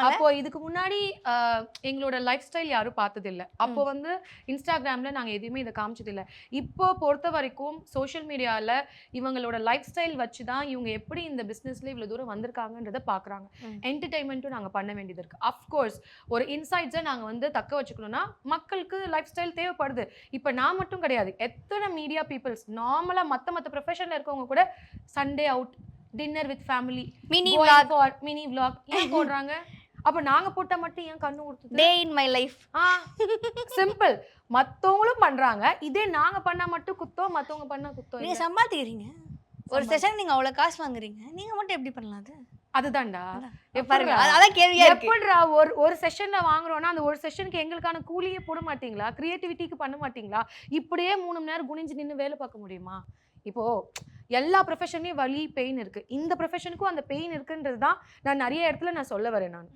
அப்போ இதுக்கு முன்னாடி எங்களோட லைஃப் ஸ்டைல் யாரும் பார்த்தது இல்ல. அப்போ வந்து இன்ஸ்டாகிராம்ல நாங்க எதுவுமே இதை காமிச்சது இல்ல. இப்போ பொறுத்த வரைக்கும் சோஷியல் மீடியால இவங்களோட லைஃப் ஸ்டைல் வச்சு தான் இவங்க எப்படி இந்த பிசினஸ்ல இவ்வளவு தூரம் வந்திருக்காங்கன்றத பாக்குறாங்க. என்டர்டைன்மெண்ட்டும் நாங்க பண்ண வேண்டியது இருக்கு. அஃப்கோர்ஸ் ஒரு இன்சைட்ஸை நாங்க வந்து தக்க வச்சுக்கணும்னா மக்களுக்கு லைஃப் ஸ்டைல் தேவைப்படுது. இப்ப நான் மட்டும் கிடையாது, எத்தனை மீடியா பீப்புள்ஸ் நார்மலா மத்த ப்ரொஃபஷன்ல இருக்கவங்க கூட Sunday out, dinner with family, mini mini vlog ஏன் போடுறாங்க? அப்ப நாங்க போட்டா மட்டும் ஏன் கண்ணு ஊத்துது? டே இன் மை லைஃப். சிம்பிள். மத்தவங்களும் பண்றாங்க, இதே நாங்க பண்ணா மட்டும் குத்தம், மத்தவங்க பண்ணா குத்தம் நீங்க இல்ல. சம்பாதிக்கிறீங்க, ஒரு செஷன் நீங்க அவ்வளவு காசு வாங்குறீங்க, நீங்க மட்டும் எப்படி பண்ணலாம் அது? அதுதான்டா பாருங்க, அதான் கேள்வியா இருக்கு. எப்படிடா ஒரு செஷன்ல வாங்குறோம்னா அந்த ஒரு செஷனுக்கு எங்களுக்கான கூலியே போட மாட்டீங்களா? கிரியேட்டிவிட்டிக்கு பண்ண மாட்டீங்களா? இப்படியே 3 மணி நேரம் குனிஞ்சு நின்னு வேலை பார்க்க முடியுமா? இப்போ எல்லா ப்ரொஃபஷன்லயும் வலி, பெயின் இருக்கு. இந்த ப்ரொஃபஷனுக்கும் அந்த பெயின் இருக்குன்றது தான் நான் நிறைய இடத்துல நான் சொல்ல வரேன் நான்.